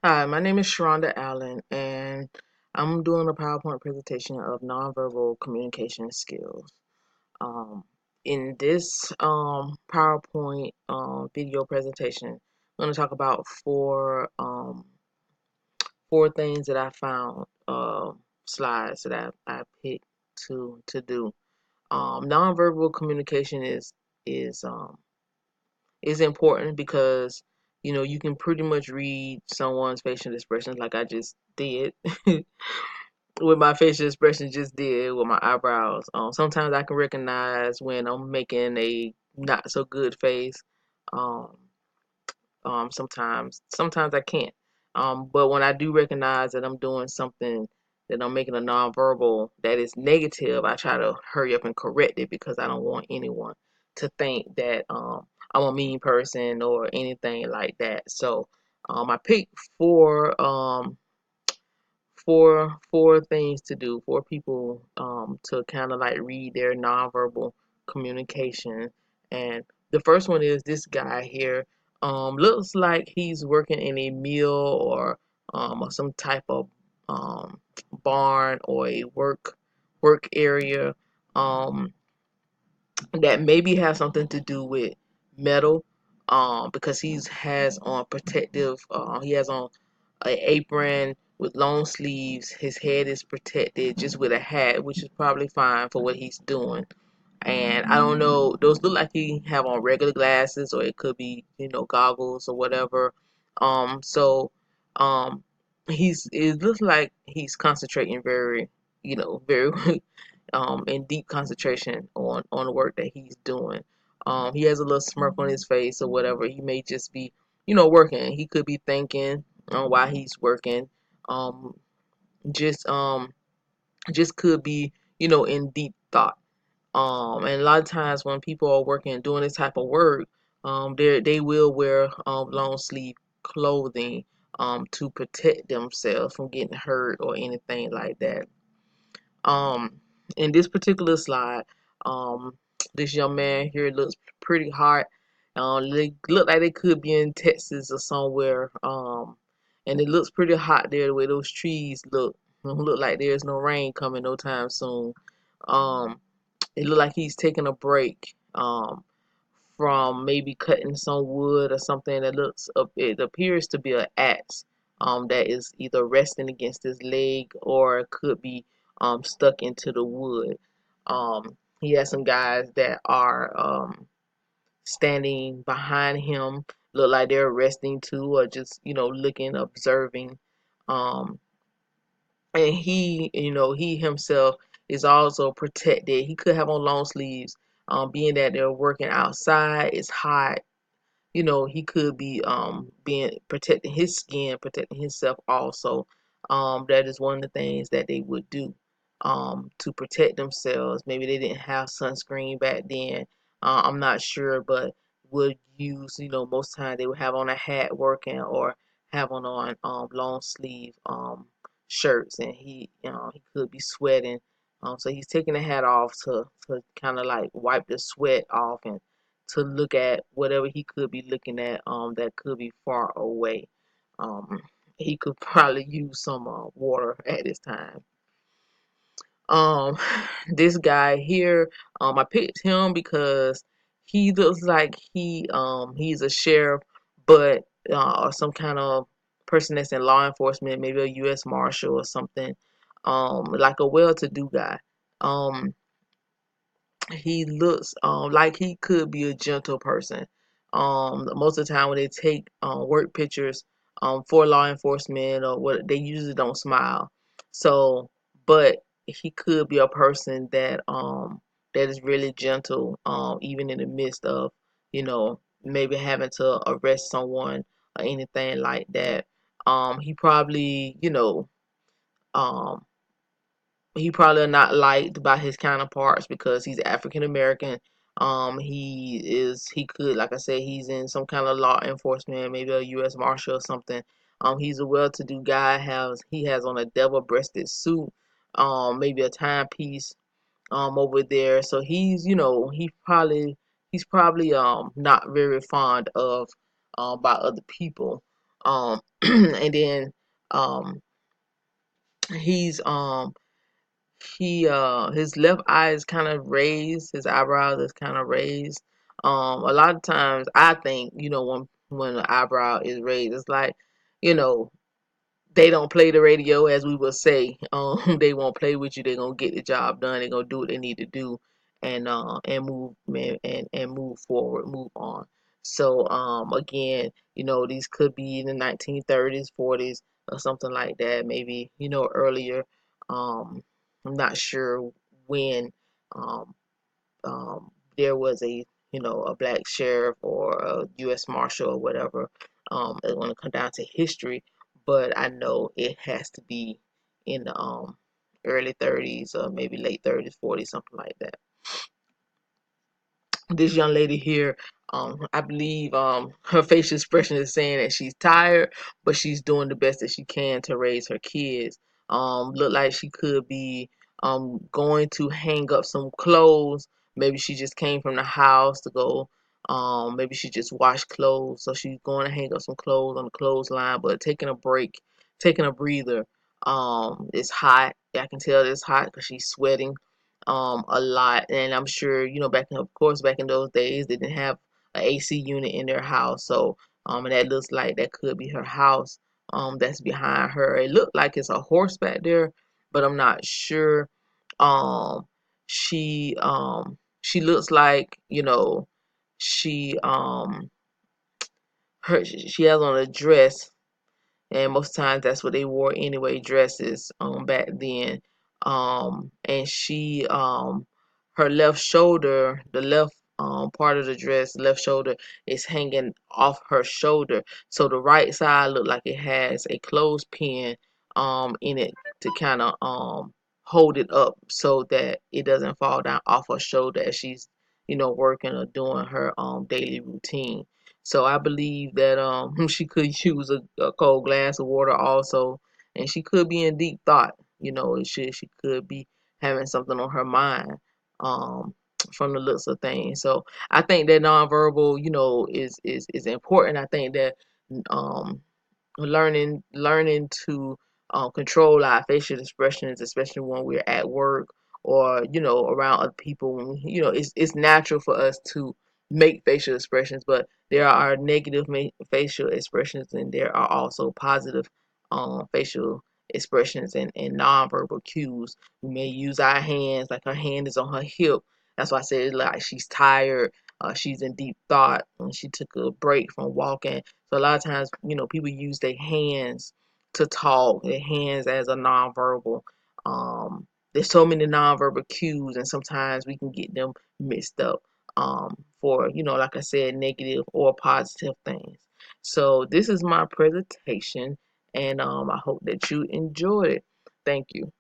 Hi, my name is Sharonda Allen, and I'm doing a PowerPoint presentation of nonverbal communication skills. Um, in this PowerPoint video presentation, I'm going to talk about four things that I found, slides that I picked to do. Nonverbal communication is um, is important because you can pretty much read someone's facial expressions like I just did with my facial expression just did with my eyebrows. Sometimes I can recognize when I'm making a not so good face. Um, sometimes I can't. But when I do recognize that I'm doing something that I'm making a nonverbal that is negative, I try to hurry up and correct it because I don't want anyone to think that I'm a mean person or anything like that. So I picked four things to do, four people to kind of like read their nonverbal communication. And the first one is this guy here. Looks like he's working in a mill or some type of barn or a work area um, that maybe has something to do with metal. Because he's has on protective. He has on an apron with long sleeves. His head is protected just with a hat, which is probably fine for what he's doing. And I don't know, those look like he have on regular glasses or it could be, goggles or whatever. So um it looks like he's concentrating very in deep concentration on the work that he's doing. He has a little smirk on his face or whatever. He may just be, working. He could be thinking while he's working. Um, just um, just could be, in deep thought. And a lot of times when people are working doing this type of work, they will wear long sleeve clothing to protect themselves from getting hurt or anything like that. Um, in this particular slide, um, this young man here looks pretty hot. They look like they could be in Texas or somewhere. And it looks pretty hot there the way those trees look. Look like there's no rain coming no time soon. Um, it look like he's taking a break. From maybe cutting some wood or something that looks up. It appears to be an axe that is either resting against his leg or it could be stuck into the wood. He has some guys that are standing behind him, look like they're resting too, or just looking, observing. Um, and he himself is also protected. He could have on long sleeves, being that they're working outside. It's hot. He could be being protecting his skin, protecting himself also. That is one of the things that they would do to protect themselves. Maybe they didn't have sunscreen back then. I'm not sure, but would use, most times they would have on a hat working or have on long sleeve shirts, and he could be sweating. So he's taking the hat off to kind of like wipe the sweat off and to look at whatever he could be looking at that could be far away. Um, he could probably use some water at this time. Um, this guy here, I picked him because he looks like he's a sheriff, but or some kind of person that's in law enforcement, maybe a U.S. Marshal or something. Like a well-to-do guy. Um, he looks like he could be a gentle person. Most of the time when they take work pictures for law enforcement or what, they usually don't smile. So, but he could be a person that is really gentle, even in the midst of maybe having to arrest someone or anything like that. He probably um he probably not liked by his counterparts because he's African American. He could, like I said, he's in some kind of law enforcement, maybe a U.S. Marshal or something. He's a well-to-do guy. He has on a double-breasted suit, maybe a timepiece, over there. So he's probably not very fond of by other people. And then um, he's his left eye is kind of raised, his eyebrows is kind of raised. A lot of times I think, when the eyebrow is raised, it's like, you know, they don't play the radio, as we will say. They won't play with you. They're gonna get the job done. They're gonna do what they need to do, and move, man, and move forward, move on. So again, these could be in the 1930s, 40s, or something like that. Maybe earlier. Um, I'm not sure when. Um, there was a black sheriff or a U.S. Marshal or whatever. It's going to come down to history, but I know it has to be in the early 30s or maybe late 30s, 40s, something like that. This young lady here, I believe her facial expression is saying that she's tired, but she's doing the best that she can to raise her kids. Look like she could be going to hang up some clothes. Maybe she just came from the house to go. Maybe she just washed clothes, so she's going to hang up some clothes on the clothesline, but taking a break, taking a breather. It's hot. I can tell it's hot because she's sweating a lot. And I'm sure, of course, back in those days, they didn't have an AC unit in their house. So, and that looks like that could be her house, that's behind her. It looked like it's a horse back there, but I'm not sure. Um, she looks like, she, she has on a dress, and most times that's what they wore anyway, dresses back then. And she her left shoulder, the left part of the dress, left shoulder is hanging off her shoulder, so the right side look like it has a clothespin in it to kind of hold it up so that it doesn't fall down off her shoulder as she's working or doing her daily routine. So I believe that she could use a cold glass of water also, and she could be in deep thought. She could be having something on her mind, um, from the looks of things. So I think that nonverbal, is important. I think that um learning to control our facial expressions, especially when we're at work or around other people. It's natural for us to make facial expressions, but there are negative facial expressions, and there are also positive facial expressions and nonverbal cues. We may use our hands, like her hand is on her hip. That's why I said like she's tired. She's in deep thought, and she took a break from walking. So a lot of times, people use their hands to talk, their hands as a nonverbal. There's so many nonverbal cues, and sometimes we can get them mixed up for, like I said, negative or positive things. So this is my presentation, and I hope that you enjoyed it. Thank you.